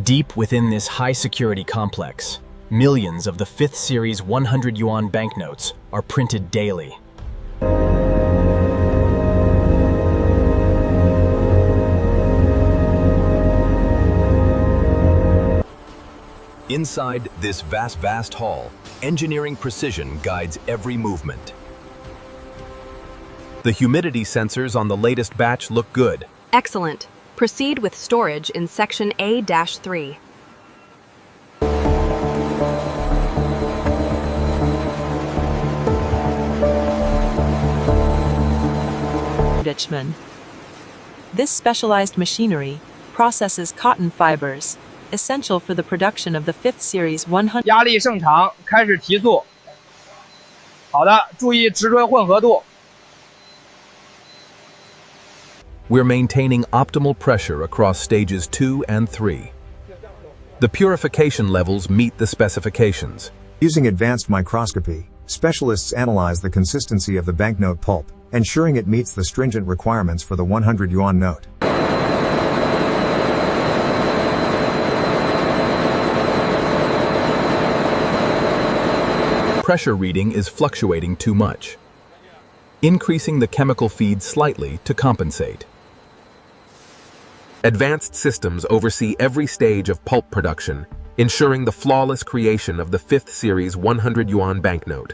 Deep within this high-security complex, millions of the 5th series 100 yuan banknotes are printed daily. Inside this vast hall, engineering precision guides every movement. The humidity sensors on the latest batch look good. Excellent. Proceed with storage in section A-3. Dutchman. This specialized machinery processes cotton fibers, essential for the production of the 5th series 100. 压力正常，开始提速。好的，注意直锥混合度。 We're maintaining optimal pressure across stages 2 and 3. The purification levels meet the specifications. Using advanced microscopy, specialists analyze the consistency of the banknote pulp, ensuring it meets the stringent requirements for the 100 yuan note. Pressure reading is fluctuating too much. Increasing the chemical feed slightly to compensate. Advanced systems oversee every stage of pulp production, ensuring the flawless creation of the 5th series 100 yuan banknote.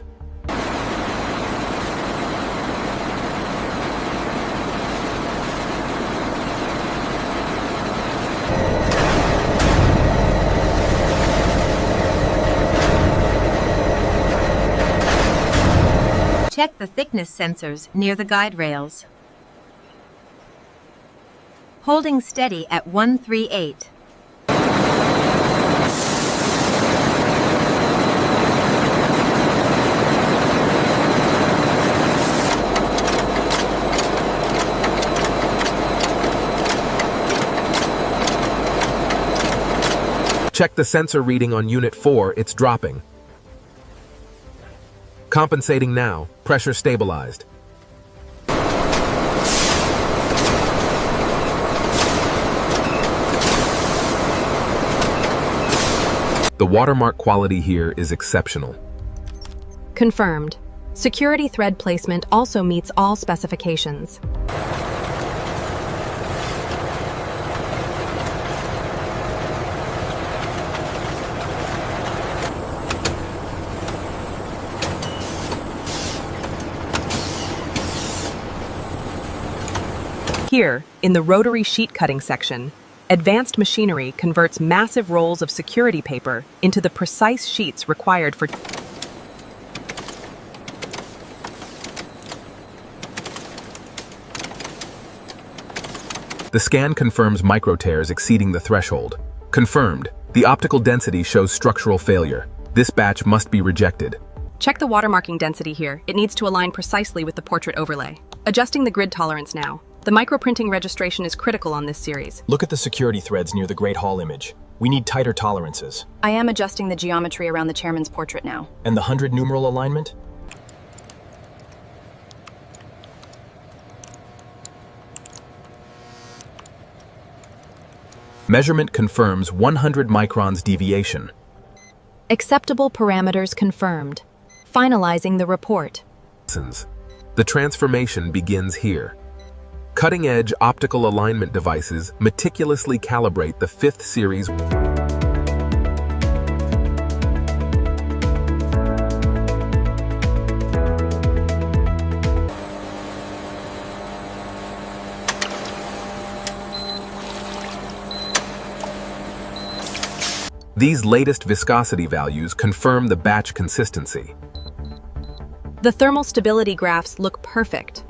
Check the thickness sensors near the guide rails. Holding steady at 138. Check the sensor reading on Unit 4, it's dropping. Compensating now, pressure stabilized. The watermark quality here is exceptional. Confirmed. Security thread placement also meets all specifications. Here, in the rotary sheet cutting section, advanced machinery converts massive rolls of security paper into the precise sheets required for. The scan confirms micro tears exceeding the threshold. Confirmed. The optical density shows structural failure. This batch must be rejected. Check the watermarking density here. It needs to align precisely with the portrait overlay. Adjusting the grid tolerance now. The microprinting registration is critical on this series. Look at the security threads near the Great Hall image. We need tighter tolerances. I am adjusting the geometry around the chairman's portrait now. And the 100 numeral alignment? Measurement confirms 100 microns deviation. Acceptable parameters confirmed. Finalizing the report. The transformation begins here. Cutting-edge optical alignment devices meticulously calibrate the 5th series. These latest viscosity values confirm the batch consistency. The thermal stability graphs look perfect.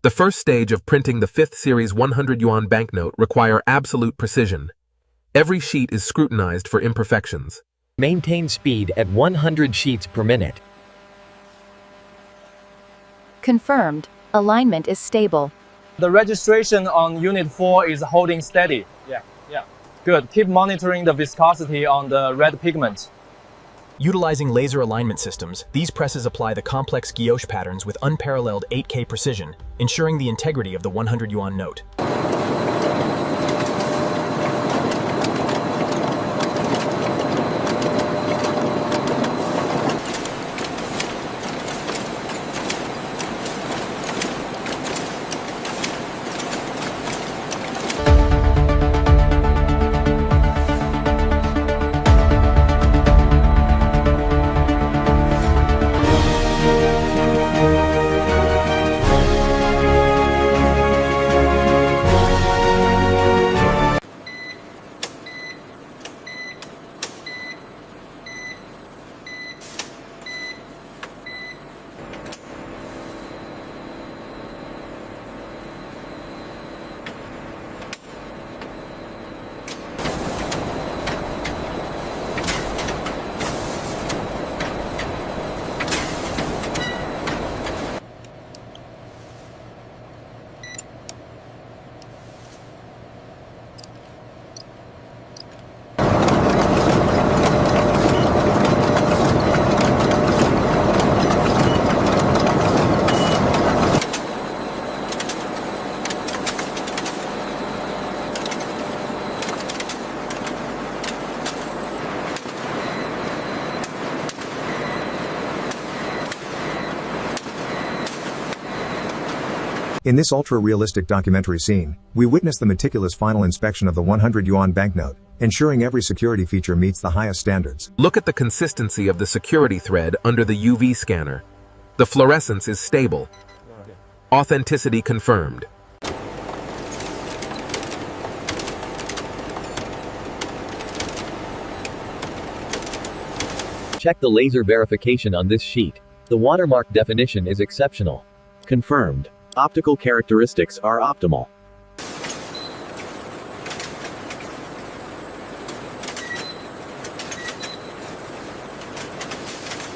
The first stage of printing the 5th series 100 yuan banknote require absolute precision. Every sheet is scrutinized for imperfections. Maintain speed at 100 sheets per minute. Confirmed. Alignment is stable. The registration on Unit 4 is holding steady. Yeah. Good. Keep monitoring the viscosity on the red pigment. Utilizing laser alignment systems, these presses apply the complex guilloche patterns with unparalleled 8K precision, ensuring the integrity of the 100 yuan note. In this ultra-realistic documentary scene, we witness the meticulous final inspection of the 100 yuan banknote, ensuring every security feature meets the highest standards. Look at the consistency of the security thread under the UV scanner. The fluorescence is stable. Authenticity confirmed. Check the laser verification on this sheet. The watermark definition is exceptional. Confirmed. Optical characteristics are optimal.